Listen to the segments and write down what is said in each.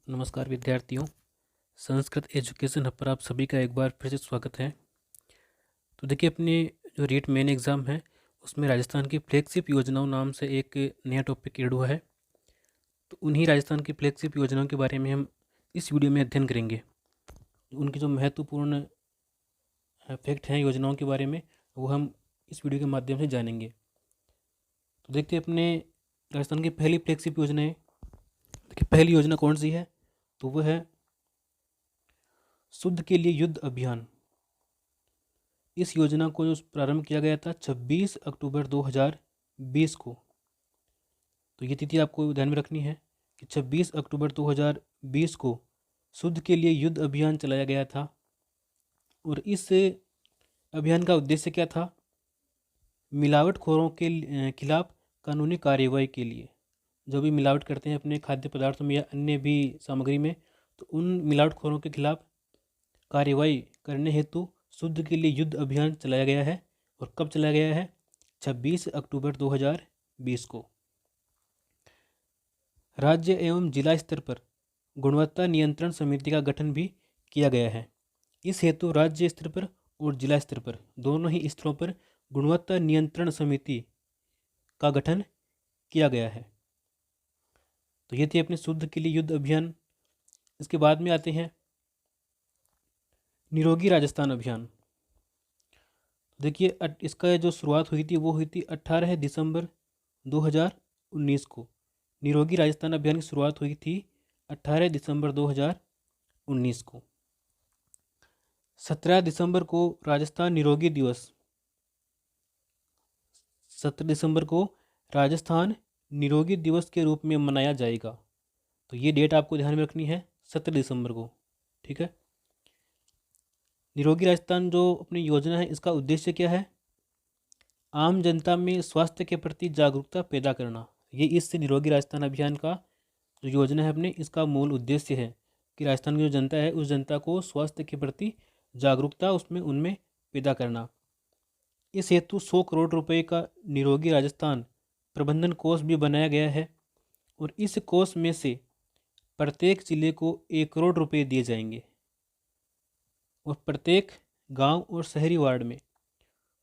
नमस्कार विद्यार्थियों। Sanskrit education hub पर आप सभी का एक बार फिर से स्वागत है। तो देखिए, अपने जो रीट मेन एग्ज़ाम है उसमें राजस्थान की फ्लैगशिप योजनाओं नाम से एक नया टॉपिक ऐड हुआ है। तो उन्हीं राजस्थान की फ्लैगशिप योजनाओं के बारे में हम इस वीडियो में अध्ययन करेंगे। उनकी जो महत्वपूर्ण फैक्ट हैं योजनाओं के बारे में, वो हम इस वीडियो के माध्यम से जानेंगे। तो देखते हैं अपने राजस्थान की पहली फ्लैगशिप योजना है। देखिए, पहली योजना कौन सी है, तो वह है शुद्ध के लिए युद्ध अभियान। इस योजना को जो प्रारंभ किया गया था 26 अक्टूबर 2020 को। तो ये तिथि आपको ध्यान में रखनी है कि 26 अक्टूबर 2020 को शुद्ध के लिए युद्ध अभियान चलाया गया था। और इस अभियान का उद्देश्य क्या था? मिलावटखोरों के खिलाफ कानूनी कार्रवाई के लिए। जो भी मिलावट करते हैं अपने खाद्य पदार्थों में या अन्य भी सामग्री में, तो उन मिलावटखोरों के खिलाफ कार्रवाई करने हेतु शुद्ध के लिए युद्ध अभियान चलाया गया है। और कब चलाया गया है? 26 अक्टूबर 2020 को। राज्य एवं जिला स्तर पर गुणवत्ता नियंत्रण समिति का गठन भी किया गया है। इस हेतु राज्य स्तर पर और जिला स्तर पर दोनों ही स्तरों पर गुणवत्ता नियंत्रण समिति का गठन किया गया है। तो ये थी अपने शुद्ध के लिए युद्ध अभियान। इसके बाद में आते हैं निरोगी राजस्थान अभियान। देखिए, इसका जो शुरुआत हुई थी वो हुई थी 18 दिसंबर 2019 को। निरोगी राजस्थान अभियान की शुरुआत हुई थी 18 दिसंबर 2019 को। 17 दिसंबर को राजस्थान निरोगी दिवस 17 दिसंबर को राजस्थान निरोगी दिवस के रूप में मनाया जाएगा। तो ये डेट आपको ध्यान में रखनी है, 17 दिसंबर को। ठीक है। निरोगी राजस्थान जो अपनी योजना है, इसका उद्देश्य क्या है? आम जनता में स्वास्थ्य के प्रति जागरूकता पैदा करना। ये इस निरोगी राजस्थान अभियान का जो योजना है अपने, इसका मूल उद्देश्य है कि राजस्थान की जो जनता है उस जनता को स्वास्थ्य के प्रति जागरूकता उनमें पैदा करना। इस हेतु 100 करोड़ रुपए का निरोगी राजस्थान प्रबंधन कोष भी बनाया गया है। और इस कोष में से प्रत्येक जिले को 1 करोड़ रुपए दिए जाएंगे। और प्रत्येक गांव और शहरी वार्ड में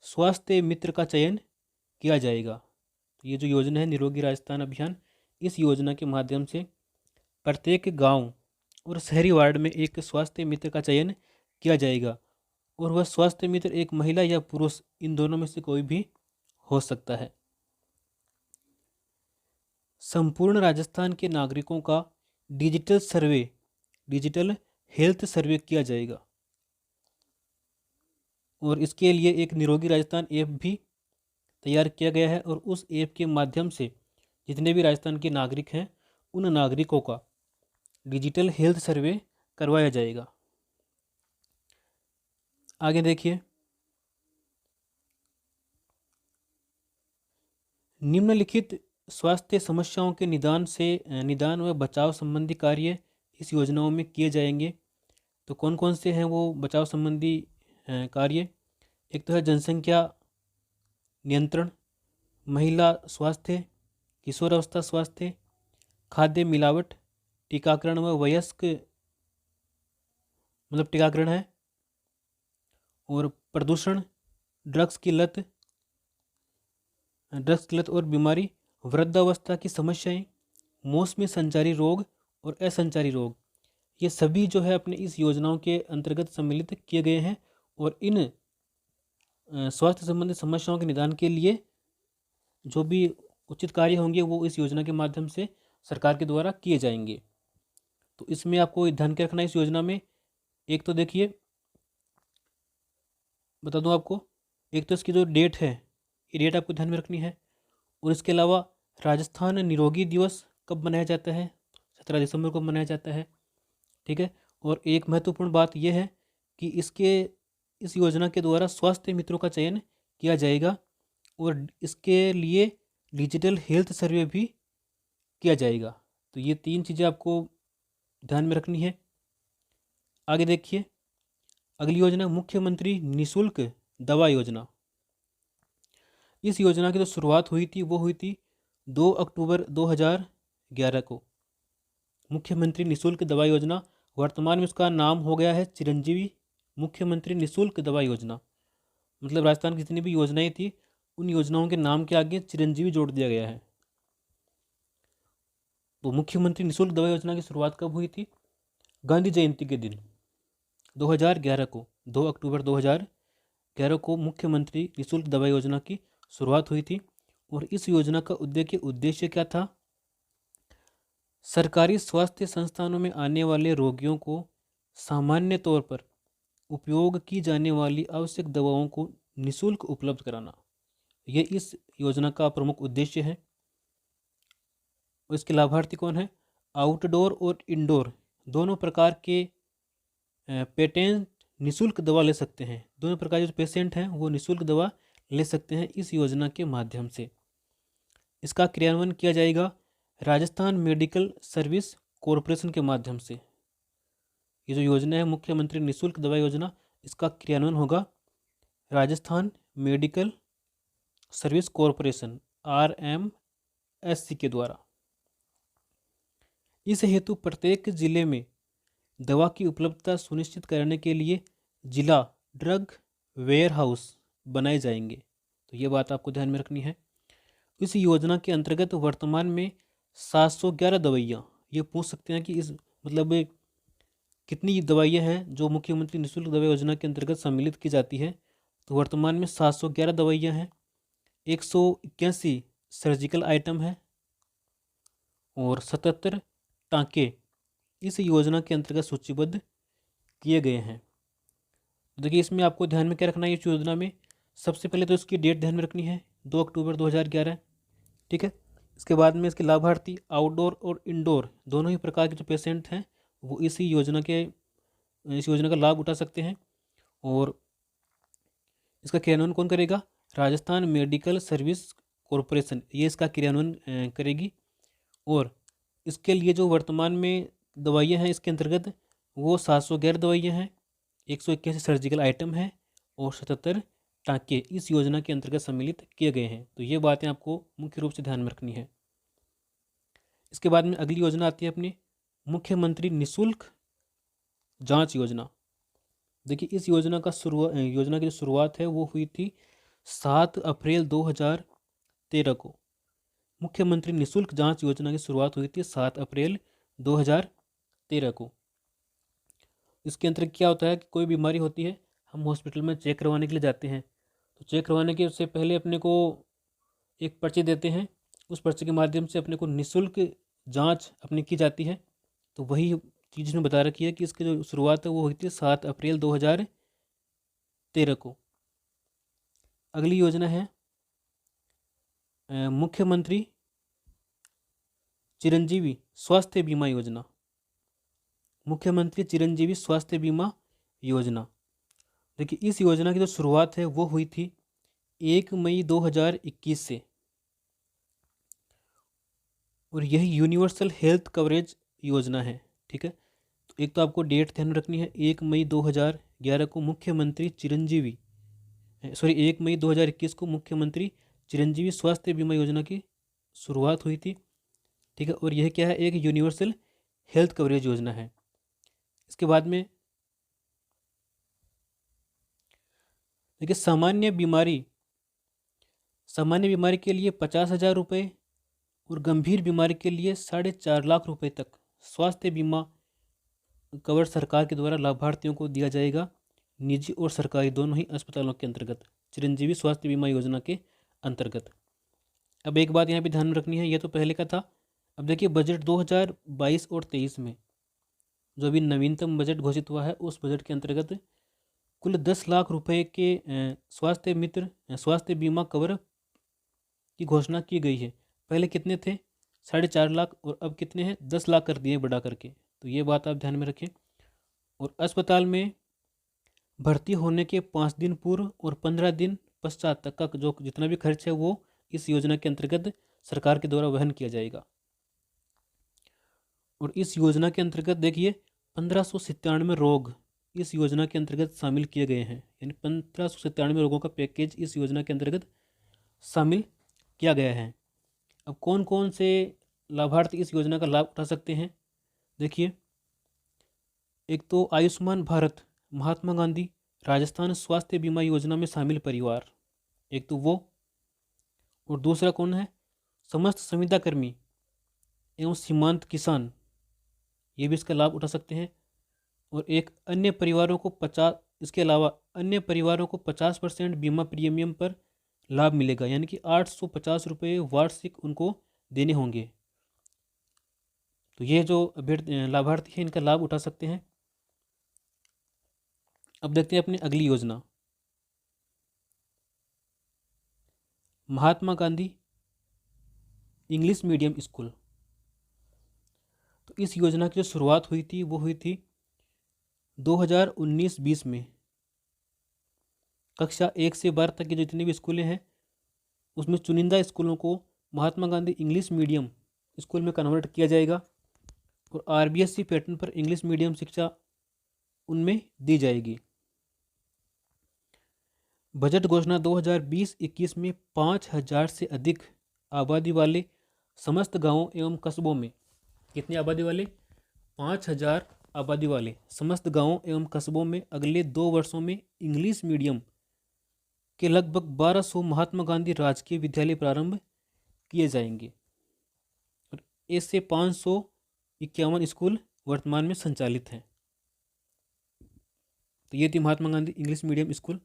स्वास्थ्य मित्र का चयन किया जाएगा। ये जो योजना है निरोगी राजस्थान अभियान, इस योजना के माध्यम से प्रत्येक गांव और शहरी वार्ड में एक स्वास्थ्य मित्र का चयन किया जाएगा। और वह स्वास्थ्य मित्र एक महिला या पुरुष, इन दोनों में से कोई भी हो सकता है। संपूर्ण राजस्थान के नागरिकों का डिजिटल हेल्थ सर्वे किया जाएगा। और इसके लिए एक निरोगी राजस्थान ऐप भी तैयार किया गया है। और उस ऐप के माध्यम से जितने भी राजस्थान के नागरिक हैं, उन नागरिकों का डिजिटल हेल्थ सर्वे करवाया जाएगा। आगे देखिए, निम्नलिखित स्वास्थ्य समस्याओं के निदान व बचाव संबंधी कार्य इस योजनाओं में किए जाएंगे। तो कौन कौन से हैं वो बचाव संबंधी कार्य? एक तो है जनसंख्या नियंत्रण, महिला स्वास्थ्य, किशोरावस्था स्वास्थ्य, खाद्य मिलावट, टीकाकरण व वयस्क टीकाकरण है, और प्रदूषण, ड्रग्स की लत और बीमारी, वृद्धावस्था की समस्याएं, मौसमी संचारी रोग और असंचारी रोग, ये सभी जो है अपने इस योजनाओं के अंतर्गत सम्मिलित किए गए हैं। और इन स्वास्थ्य संबंधी समस्याओं के निदान के लिए जो भी उचित कार्य होंगे वो इस योजना के माध्यम से सरकार के द्वारा किए जाएंगे। तो इसमें आपको ध्यान के रखना है इस योजना में, एक तो देखिए बता दूं आपको, एक तो इसकी जो डेट है, ये डेट आपको ध्यान में रखनी है। और इसके अलावा राजस्थान निरोगी दिवस कब मनाया जाता है? 17 दिसंबर को मनाया जाता है। ठीक है। और एक महत्वपूर्ण बात यह है कि इस योजना के द्वारा स्वास्थ्य मित्रों का चयन किया जाएगा। और इसके लिए डिजिटल हेल्थ सर्वे भी किया जाएगा। तो ये 3 चीज़ें आपको ध्यान में रखनी है। आगे देखिए, अगली योजना मुख्यमंत्री निशुल्क दवा योजना। इस योजना की जो शुरुआत हुई थी वो हुई थी 2 अक्टूबर 2011 को। मुख्यमंत्री निःशुल्क दवा योजना, वर्तमान में उसका नाम हो गया है चिरंजीवी मुख्यमंत्री निःशुल्क दवा योजना। मतलब राजस्थान की जितनी भी योजनाएं थी उन योजनाओं के नाम के आगे चिरंजीवी जोड़ दिया गया है। तो मुख्यमंत्री निःशुल्क दवा योजना की शुरुआत कब हुई थी? गांधी जयंती के दिन 2011 को, 2 अक्टूबर 2011 को मुख्यमंत्री निःशुल्क दवा योजना की शुरुआत हुई थी। और इस योजना का उद्देश्य क्या था? सरकारी स्वास्थ्य संस्थानों में आने वाले रोगियों को सामान्य तौर पर उपयोग की जाने वाली आवश्यक दवाओं को निःशुल्क उपलब्ध कराना, ये इस योजना का प्रमुख उद्देश्य है। और इसके लाभार्थी कौन है? आउटडोर और इंडोर दोनों प्रकार के पेशेंट निःशुल्क दवा ले सकते हैं। दोनों प्रकार के जो पेशेंट हैं वो निःशुल्क दवा ले सकते हैं इस योजना के माध्यम से। इसका क्रियान्वयन किया जाएगा राजस्थान मेडिकल सर्विस कॉरपोरेशन के माध्यम से। ये जो योजना है मुख्यमंत्री निःशुल्क दवा योजना, इसका क्रियान्वयन होगा Rajasthan medical service corporation RMSC के द्वारा। इस हेतु प्रत्येक जिले में दवा की उपलब्धता सुनिश्चित करने के लिए जिला ड्रग वेयर हाउस बनाए जाएंगे। तो ये बात आपको ध्यान में रखनी है। इस योजना के अंतर्गत वर्तमान में 711 दवाइयाँ, ये पूछ सकते हैं कि इस मतलब कितनी दवाइयाँ हैं जो मुख्यमंत्री निःशुल्क दवा योजना के अंतर्गत सम्मिलित की जाती है। तो वर्तमान में 711 दवाइयाँ हैं, 181 सर्जिकल आइटम है और 77 टाँके इस योजना के अंतर्गत सूचीबद्ध किए गए हैं। देखिए इसमें आपको ध्यान में क्या रखना है, इस योजना में सबसे पहले तो इसकी डेट ध्यान में रखनी है 2 अक्टूबर 2011, ठीक है। इसके बाद में इसके लाभार्थी आउटडोर और इंडोर दोनों ही प्रकार के जो पेशेंट हैं वो इस योजना का लाभ उठा सकते हैं। और इसका क्रियान्वयन कौन करेगा? राजस्थान मेडिकल सर्विस कॉरपोरेशन, ये इसका क्रियान्वयन करेगी। और इसके लिए जो वर्तमान में दवाइयाँ हैं इसके अंतर्गत वो 711 दवाइयाँ हैं, 181 सर्जिकल आइटम है और 77 टाँके इस योजना के अंतर्गत सम्मिलित किए गए हैं। तो ये बातें आपको मुख्य रूप से ध्यान में रखनी है। इसके बाद में अगली योजना आती है अपनी मुख्यमंत्री निःशुल्क जांच योजना। देखिए इस योजना की जो शुरुआत है वो हुई थी 7 अप्रैल 2013 को। मुख्यमंत्री निःशुल्क जांच योजना की शुरुआत हुई थी 7 अप्रैल 2013 को। इसके अंतर्गत क्या होता है कि कोई बीमारी होती है, हम हॉस्पिटल में चेक करवाने के लिए जाते हैं। तो चेक करवाने के उससे पहले अपने को एक पर्ची देते हैं, उस पर्ची के माध्यम से अपने को निःशुल्क जांच अपनी की जाती है। तो वही चीज़ इसमें बता रखी है कि इसकी जो शुरुआत है वो हुई थी 7 अप्रैल 2013 को। अगली योजना है मुख्यमंत्री चिरंजीवी स्वास्थ्य बीमा योजना। मुख्यमंत्री चिरंजीवी स्वास्थ्य बीमा योजना, देखिए इस योजना की जो शुरुआत है वो हुई थी 1 मई 2021 से। और यही यूनिवर्सल हेल्थ कवरेज योजना है, ठीक है। तो एक तो आपको डेट ध्यान रखनी है, 1 मई 2011 को मुख्यमंत्री चिरंजीवी 1 मई 2021 को मुख्यमंत्री चिरंजीवी स्वास्थ्य बीमा योजना की शुरुआत हुई थी, ठीक है। और यह क्या है? एक यूनिवर्सल हेल्थ कवरेज योजना है। इसके बाद में देखिए सामान्य बीमारी के लिए 50,000 रुपये और गंभीर बीमारी के लिए 4.5 लाख रुपए तक स्वास्थ्य बीमा कवर सरकार के द्वारा लाभार्थियों को दिया जाएगा, निजी और सरकारी दोनों ही अस्पतालों के अंतर्गत, चिरंजीवी स्वास्थ्य बीमा योजना के अंतर्गत। अब एक बात यहाँ पे ध्यान में रखनी है, ये तो पहले का था। अब देखिए बजट 2022 और 23 में जो अभी नवीनतम बजट घोषित हुआ है उस बजट के अंतर्गत कुल 10 लाख रुपए के स्वास्थ्य बीमा कवर की घोषणा की गई है। पहले कितने थे? 4.5 लाख, और अब कितने हैं? 10 लाख कर दिए बढ़ा करके। तो ये बात आप ध्यान में रखें। और अस्पताल में भर्ती होने के 5 दिन पूर्व और 15 दिन पश्चात तक का जो जितना भी खर्च है वो इस योजना के अंतर्गत सरकार के द्वारा वहन किया जाएगा। और इस योजना के अंतर्गत देखिए 1597 रोग इस योजना के अंतर्गत शामिल किए गए हैं, यानी 1597 रोगों का पैकेज इस योजना के अंतर्गत शामिल किया गया है। अब कौन कौन से लाभार्थी इस योजना का लाभ उठा सकते हैं? देखिए, एक तो आयुष्मान भारत महात्मा गांधी राजस्थान स्वास्थ्य बीमा योजना में शामिल परिवार, एक तो वो। और दूसरा कौन है? समस्त संविदा कर्मी एवं सीमांत किसान, ये भी इसका लाभ उठा सकते हैं। और एक अन्य परिवारों को 50, इसके अलावा अन्य परिवारों को 50% बीमा प्रीमियम पर लाभ मिलेगा, यानी कि 850 रुपये वार्षिक उनको देने होंगे। तो ये जो लाभार्थी हैं इनका लाभ उठा सकते हैं। अब देखते हैं अपनी अगली योजना, Mahatma Gandhi English medium school. तो इस योजना की जो शुरुआत हुई थी वो हुई थी 2019-20 में। कक्षा 1 से 12 तक के जितने भी स्कूलें हैं उसमें चुनिंदा स्कूलों को Mahatma Gandhi English medium school में कन्वर्ट किया जाएगा और आरबीएससी पैटर्न पर इंग्लिश मीडियम शिक्षा उनमें दी जाएगी। बजट घोषणा 2020-21 में 5000 से अधिक आबादी वाले समस्त गांवों एवं कस्बों में, कितनी आबादी वाले? 5000 आबादी वाले समस्त गांवों एवं कस्बों में अगले 2 वर्षों में इंग्लिश मीडियम के लगभग 1200 महात्मा गांधी राजकीय विद्यालय प्रारंभ किए जाएंगे और ऐसे 551 स्कूल वर्तमान में संचालित हैं। तो ये थी Mahatma Gandhi English medium school.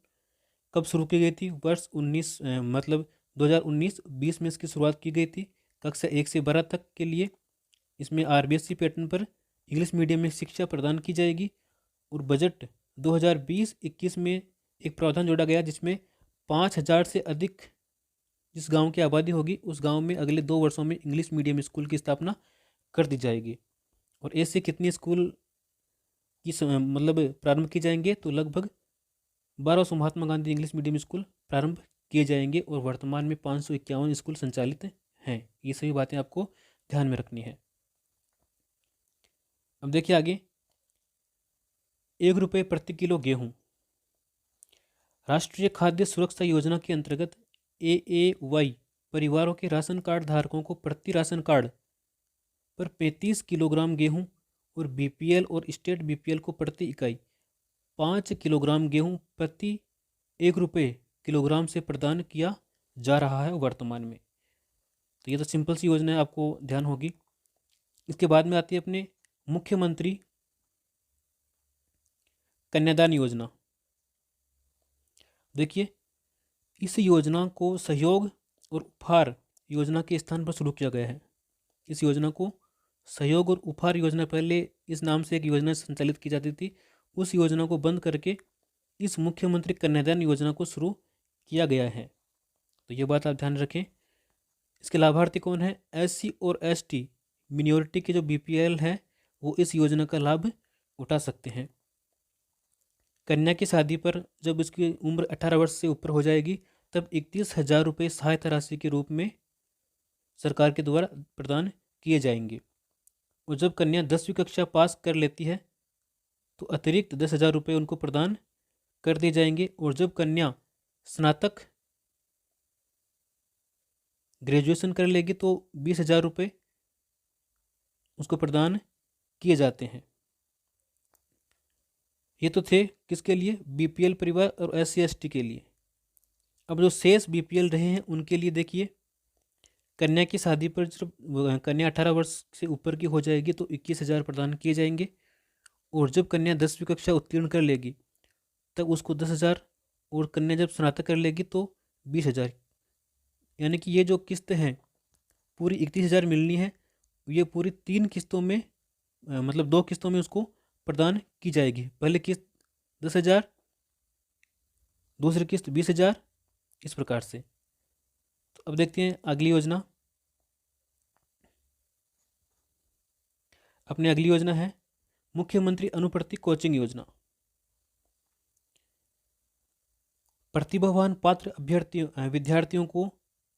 कब शुरू की गई थी? वर्ष 2019-20 में इसकी शुरुआत की गई थी। कक्षा 1 से 12 तक के लिए इसमें आरबीएससी पैटर्न पर इंग्लिश मीडियम में शिक्षा प्रदान की जाएगी। और बजट 2020-21 में एक प्रावधान जोड़ा गया जिसमें 5000 से अधिक जिस गांव की आबादी होगी उस गांव में अगले 2 वर्षों में इंग्लिश मीडियम स्कूल की स्थापना कर दी जाएगी। और ऐसे कितने स्कूल की मतलब प्रारंभ किए जाएंगे? तो लगभग 1200 Mahatma Gandhi English medium school प्रारंभ किए जाएंगे और वर्तमान में 551 स्कूल संचालित हैं। ये सभी बातें आपको ध्यान में रखनी है। अब देखिए आगे, 1 रुपये प्रति किलो गेहूं। राष्ट्रीय खाद्य सुरक्षा योजना के अंतर्गत एएवाई परिवारों के राशन कार्ड धारकों को प्रति राशन कार्ड पर 35 किलोग्राम गेहूं और बीपीएल और स्टेट बीपीएल को प्रति इकाई 5 किलोग्राम गेहूं प्रति 1 रुपये किलोग्राम से प्रदान किया जा रहा है वर्तमान में। तो ये तो सिंपल सी योजना है, आपको ध्यान होगी। इसके बाद में आती है अपने मुख्यमंत्री कन्यादान योजना। देखिए, इस योजना को सहयोग और उपहार योजना के स्थान पर शुरू किया गया है। इस योजना को सहयोग और उपहार योजना, पहले इस नाम से एक योजना संचालित की जाती थी, उस योजना को बंद करके इस मुख्यमंत्री कन्यादान योजना को शुरू किया गया है। तो ये बात आप ध्यान रखें। इसके लाभार्थी कौन है? एससी और एसटी मिनोरिटी के जो बीपीएल है वो इस योजना का लाभ उठा सकते हैं। कन्या की शादी पर जब इसकी उम्र 18 वर्ष से ऊपर हो जाएगी तब 31,000 रुपये सहायता राशि के रूप में सरकार के द्वारा प्रदान किए जाएंगे। और जब कन्या 10वीं कक्षा पास कर लेती है तो अतिरिक्त 10,000 रुपये उनको प्रदान कर दिए जाएंगे। और जब कन्या स्नातक ग्रेजुएशन कर लेगी तो 20,000 रुपये उसको प्रदान किए जाते हैं। ये तो थे किसके लिए? बीपीएल परिवार और एससी एसटी के लिए। अब जो शेष बीपीएल रहे हैं उनके लिए देखिए, कन्या की शादी पर जब कन्या 18 वर्ष से ऊपर की हो जाएगी तो 21,000 प्रदान किए जाएंगे। और जब कन्या 10वीं कक्षा उत्तीर्ण कर लेगी तब उसको 10,000, और कन्या जब स्नातक कर लेगी तो 20,000। यानी कि ये जो किस्त हैं पूरी 31,000 मिलनी है, ये पूरी 3 किस्तों में मतलब 2 किस्तों में उसको प्रदान की जाएगी। पहली किस्त 10,000, दूसरी किस्त 20,000, इस प्रकार से। तो अब देखते हैं अगली योजना। अपनी अगली योजना है मुख्यमंत्री अनुप्रति कोचिंग योजना। प्रतिभावान पात्र विद्यार्थियों को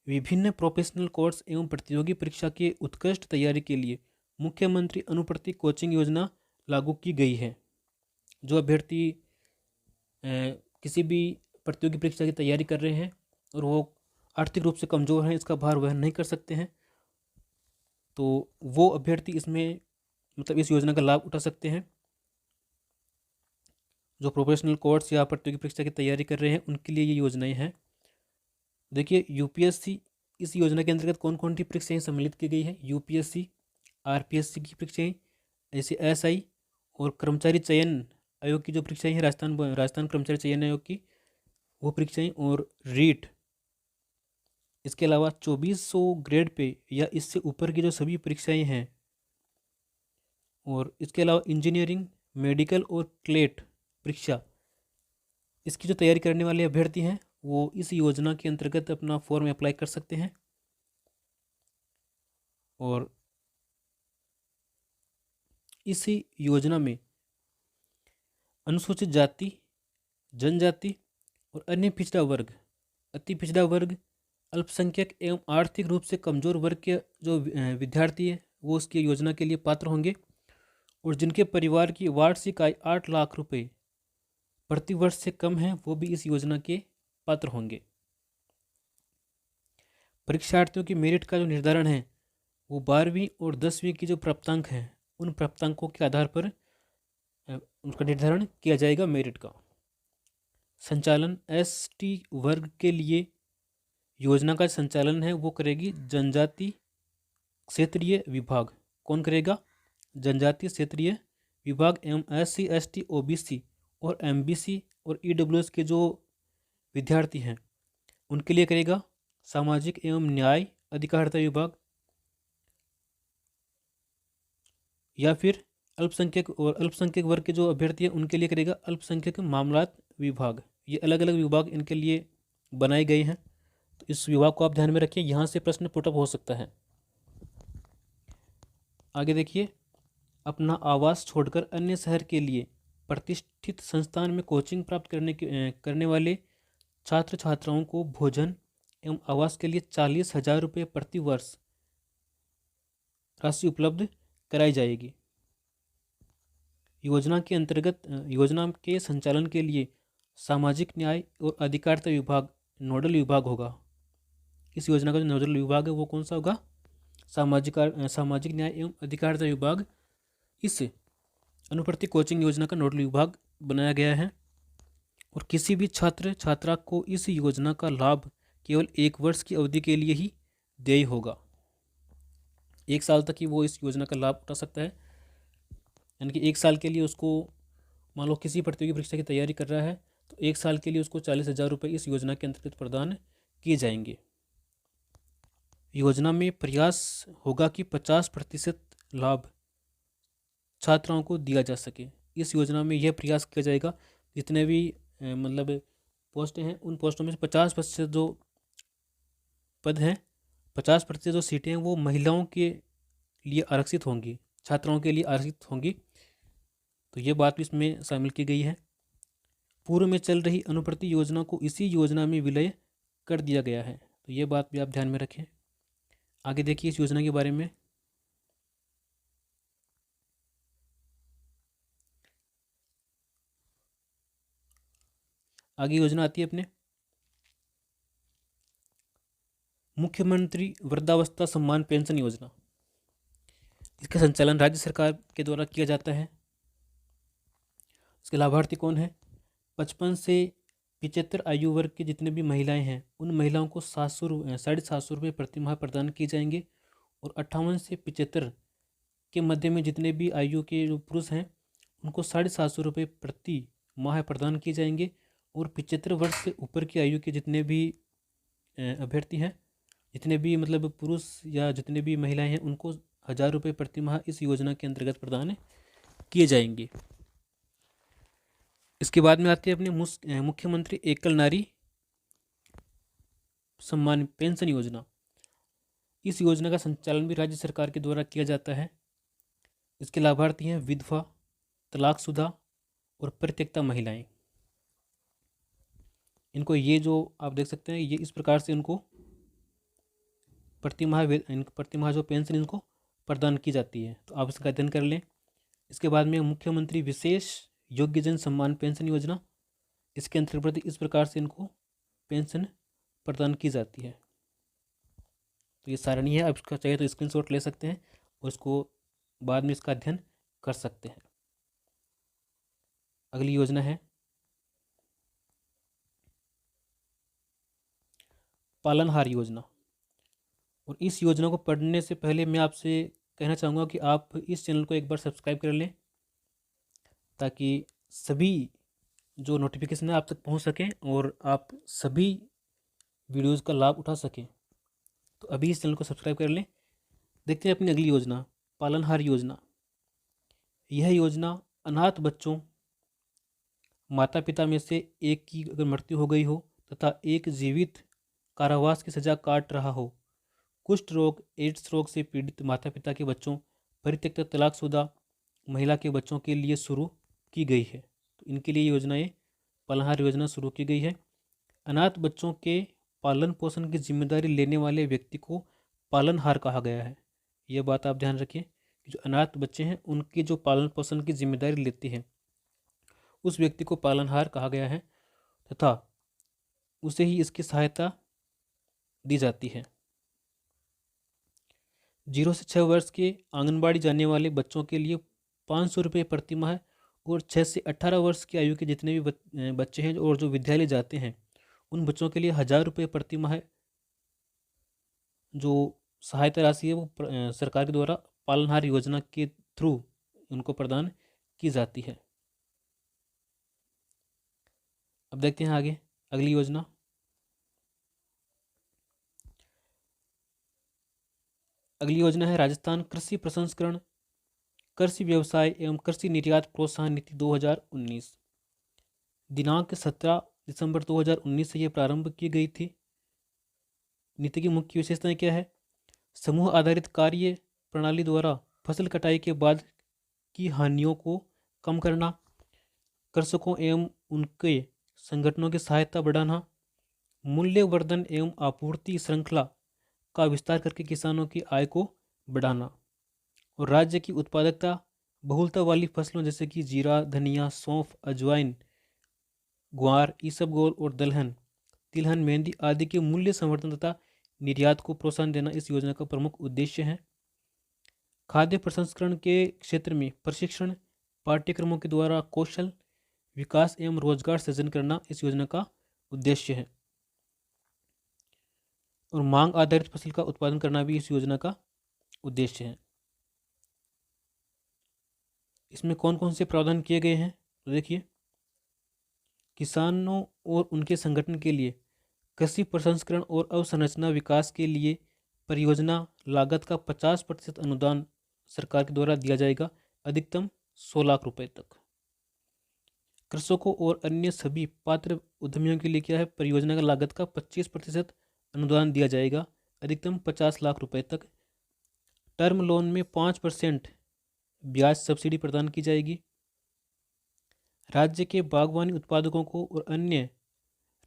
विभिन्न प्रोफेशनल कोर्स एवं प्रतियोगी परीक्षा की उत्कृष्ट तैयारी के लिए मुख्यमंत्री अनुप्रति कोचिंग योजना लागू की गई है। जो अभ्यर्थी किसी भी प्रतियोगी परीक्षा की तैयारी कर रहे हैं और वो आर्थिक रूप से कमज़ोर हैं, इसका भार वहन नहीं कर सकते हैं, तो वो अभ्यर्थी इसमें मतलब इस योजना का लाभ उठा सकते हैं। जो प्रोफेशनल कोर्स या प्रतियोगी परीक्षा की तैयारी कर रहे हैं उनके लिए ये योजनाएं हैं। देखिए यूपीएससी, इस योजना के अंतर्गत कौन कौन सी परीक्षाएं सम्मिलित की गई है। यूपीएससी, आरपीएससी की परीक्षाएं, ऐसे एसआई और कर्मचारी चयन आयोग की जो परीक्षाएं हैं, राजस्थान कर्मचारी चयन आयोग की वो परीक्षाएं, और रीट। इसके अलावा 2400 ग्रेड पे या इससे ऊपर की जो सभी परीक्षाएं हैं, और इसके अलावा इंजीनियरिंग, मेडिकल और क्लेट परीक्षा, इसकी जो तैयारी करने वाले अभ्यर्थी हैं वो इस योजना के अंतर्गत अपना फॉर्म अप्लाई कर सकते हैं। और इस योजना में अनुसूचित जाति, जनजाति और अन्य पिछड़ा वर्ग, अति पिछड़ा वर्ग, अल्पसंख्यक एवं आर्थिक रूप से कमजोर वर्ग के जो विद्यार्थी है वो इसकी योजना के लिए पात्र होंगे। और जिनके परिवार की वार्षिक आय 8 लाख रुपए प्रति वर्ष से कम है वो भी इस योजना के पात्र होंगे। परीक्षार्थियों की मेरिट का जो निर्धारण है वो 12वीं और 10वीं की जो प्राप्तांक हैं उन प्राप्तांकों के आधार पर उनका निर्धारण किया जाएगा मेरिट का। संचालन एसटी वर्ग के लिए योजना का संचालन है वो करेगी जनजाति क्षेत्रीय विभाग। कौन करेगा? जनजातीय क्षेत्रीय विभाग एवं एससी, एसटी, ओबीसी और एमबीसी और ईडब्ल्यूएस के जो विद्यार्थी हैं उनके लिए करेगा सामाजिक एवं न्याय अधिकारिता विभाग, या फिर अल्पसंख्यक वर्ग के जो अभ्यर्थी हैं उनके लिए करेगा अल्पसंख्यक मामलात विभाग। ये अलग अलग विभाग इनके लिए बनाए गए हैं, तो इस विभाग को आप ध्यान में रखिए, यहाँ से प्रश्न पुटअप हो सकता है। आगे देखिए, अपना आवास छोड़कर अन्य शहर के लिए प्रतिष्ठित संस्थान में कोचिंग प्राप्त करने वाले छात्र छात्राओं को भोजन एवं आवास के लिए 40,000 रुपये प्रति वर्ष राशि उपलब्ध कराई जाएगी। योजना के अंतर्गत योजना के संचालन के लिए सामाजिक न्याय और अधिकारिता विभाग नोडल विभाग होगा। इस योजना का जो नोडल विभाग है वो कौन सा होगा? सामाजिक न्याय एवं अधिकारिता विभाग इस अनुप्रति कोचिंग योजना का नोडल विभाग बनाया गया है। और किसी भी छात्र छात्रा को इस योजना का लाभ केवल 1 वर्ष की अवधि के लिए ही देय होगा। 1 साल तक ही वो इस योजना का लाभ उठा सकता है, यानी कि 1 साल के लिए उसको, मान लो किसी प्रतियोगी परीक्षा की तैयारी कर रहा है तो 1 साल के लिए उसको 40,000 रुपये इस योजना के अंतर्गत प्रदान किए जाएंगे। योजना में प्रयास होगा कि 50% लाभ छात्राओं को दिया जा सके। इस योजना में यह प्रयास किया जाएगा जितने भी मतलब पोस्टें हैं उन पोस्टों में से 50% जो पद हैं, 50% जो सीटें हैं वो महिलाओं के लिए आरक्षित होंगी, छात्राओं के लिए आरक्षित होंगी। तो ये बात भी इसमें शामिल की गई है। पूर्व में चल रही अनुप्रति योजना को इसी योजना में विलय कर दिया गया है, तो ये बात भी आप ध्यान में रखें। आगे देखिए इस योजना के बारे में। आगे योजना आती है अपने मुख्यमंत्री वृद्धावस्था सम्मान पेंशन योजना। इसका संचालन राज्य सरकार के द्वारा किया जाता है। इसके लाभार्थी कौन है? 55 से 75 आयु वर्ग की जितने भी महिलाएं हैं उन महिलाओं को 750 रुपये प्रति माह प्रदान किए जाएंगे। और 58 से 75 के मध्य में जितने भी आयु के जो पुरुष हैं उनको 750 रुपये प्रति माह प्रदान किए जाएंगे। और 75 वर्ष से ऊपर की आयु के जितने भी अभ्यर्थी हैं, जितने भी मतलब पुरुष या जितने भी महिलाएं हैं उनको 1,000 रुपये प्रति माह इस योजना के अंतर्गत प्रदान किए जाएंगे। इसके बाद में आती है अपनी मुख्यमंत्री एकल नारी सम्मान पेंशन योजना। इस योजना का संचालन भी राज्य सरकार के द्वारा किया जाता है। इसके लाभार्थी हैं विधवा, तलाकशुदा और परित्यक्ता महिलाएं। इनको ये जो आप देख सकते हैं ये इस प्रकार से इनको प्रतिमाह जो पेंशन इनको प्रदान की जाती है, तो आप इसका अध्ययन कर लें। इसके बाद में मुख्यमंत्री विशेष योग्यजन सम्मान पेंशन योजना, इसके अंतर्गत इस प्रकार से इनको पेंशन प्रदान की जाती है। तो ये सारणी है, आप इसका चाहिए तो स्क्रीनशॉट ले सकते हैं और इसको बाद में इसका अध्ययन कर सकते हैं। अगली योजना है पालनहार योजना। और इस योजना को पढ़ने से पहले मैं आपसे कहना चाहूँगा कि आप इस चैनल को एक बार सब्सक्राइब कर लें, ताकि सभी जो नोटिफिकेशन है आप तक पहुंच सकें और आप सभी वीडियोस का लाभ उठा सकें। तो अभी इस चैनल को सब्सक्राइब कर लें। देखते हैं अपनी अगली योजना, पालनहार योजना। यह योजना अनाथ बच्चों, माता पिता में से एक की अगर मृत्यु हो गई हो तथा एक जीवित कारावास की सजा काट रहा हो, कुष्ठ रोग, एड्स रोग से पीड़ित माता पिता के बच्चों, परित्यक्त तलाकशुदा महिला के बच्चों के लिए शुरू की गई है। तो इनके लिए योजनाएं, पालनहार योजना शुरू की गई है। अनाथ बच्चों के पालन पोषण की जिम्मेदारी लेने वाले व्यक्ति को पालनहार कहा गया है। यह बात आप ध्यान रखिए कि जो अनाथ बच्चे हैं उनकी जो पालन पोषण की जिम्मेदारी लेते हैं उस व्यक्ति को पालनहार कहा गया है तथा उसे ही इसकी सहायता दी जाती है। 0 से 6 वर्ष के आंगनबाड़ी जाने वाले बच्चों के लिए 500 रुपये प्रति माह और 6 से 18 वर्ष की आयु के जितने भी बच्चे हैं और जो विद्यालय जाते हैं उन बच्चों के लिए 1000 रुपये प्रति माह जो सहायता राशि है वो सरकार के द्वारा पालनहार योजना के थ्रू उनको प्रदान की जाती है। अब देखते हैं आगे अगली योजना, अगली योजना है राजस्थान कृषि प्रसंस्करण, कृषि व्यवसाय एवं कृषि निर्यात प्रोत्साहन नीति 2019। दिनांक 17 दिसंबर 2019 से यह प्रारंभ की गई थी। नीति की मुख्य विशेषताएं क्या है? समूह आधारित कार्य प्रणाली द्वारा फसल कटाई के बाद की हानियों को कम करना, कृषकों एवं उनके संगठनों की सहायता बढ़ाना, मूल्यवर्धन एवं आपूर्ति श्रृंखला का विस्तार करके किसानों की आय को बढ़ाना, और राज्य की उत्पादकता बहुलता वाली फसलों जैसे कि जीरा, धनिया, सौंफ, अजवाइन, ग्वार, इसबगोल और दलहन, तिलहन, मेहंदी आदि के मूल्य संवर्धन तथा निर्यात को प्रोत्साहन देना इस योजना का प्रमुख उद्देश्य है। खाद्य प्रसंस्करण के क्षेत्र में प्रशिक्षण पाठ्यक्रमों के द्वारा कौशल विकास एवं रोजगार सृजन करना इस योजना का उद्देश्य है। और मांग आधारित फसल का उत्पादन करना भी इस योजना का उद्देश्य है। इसमें कौन कौन से प्रावधान किए गए हैं तो देखिए, किसानों और उनके संगठन के लिए कृषि प्रसंस्करण और अवसंरचना विकास के लिए परियोजना लागत का 50% अनुदान सरकार के द्वारा दिया जाएगा, अधिकतम 100 लाख रुपए तक। कृषकों और अन्य सभी पात्र उद्यमियों के लिए क्या है, परियोजना का लागत का 25% अनुदान दिया जाएगा, अधिकतम 50 लाख रुपए तक। टर्म लोन में 5% ब्याज सब्सिडी प्रदान की जाएगी। राज्य के बागवानी उत्पादकों को और अन्य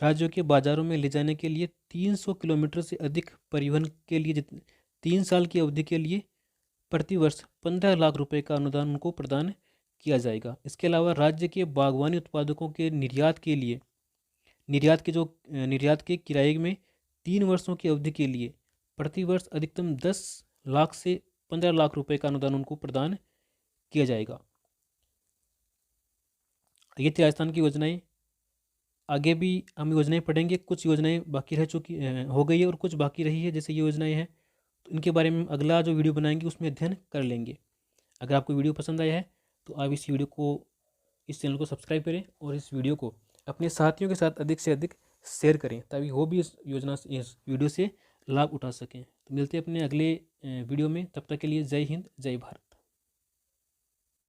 राज्यों के बाजारों में ले जाने के लिए 300 किलोमीटर से अधिक परिवहन के लिए 3 साल की अवधि के लिए प्रति वर्ष 15 लाख रुपए का अनुदान उनको प्रदान किया जाएगा। इसके अलावा राज्य के बागवानी उत्पादकों के निर्यात के किराए में 3 वर्षों की अवधि के लिए प्रति वर्ष अधिकतम 10 लाख से 15 लाख रुपए का अनुदान उनको प्रदान किया जाएगा। ये थी राजस्थान की योजनाएं। आगे भी हम योजनाएं पढ़ेंगे। कुछ योजनाएं बाकी रह चुकी हो गई है और कुछ बाकी रही है, जैसे ये योजनाएं हैं, तो इनके बारे में अगला जो वीडियो बनाएंगे उसमें अध्ययन कर लेंगे। अगर आपको वीडियो पसंद आया है तो आप इस चैनल को सब्सक्राइब करें और इस वीडियो को अपने साथियों के साथ अधिक से अधिक शेयर करें, ताकि वो भी इस वीडियो से लाभ उठा सकें। तो मिलते हैं अपने अगले वीडियो में, तब तक के लिए जय हिंद, जय भारत।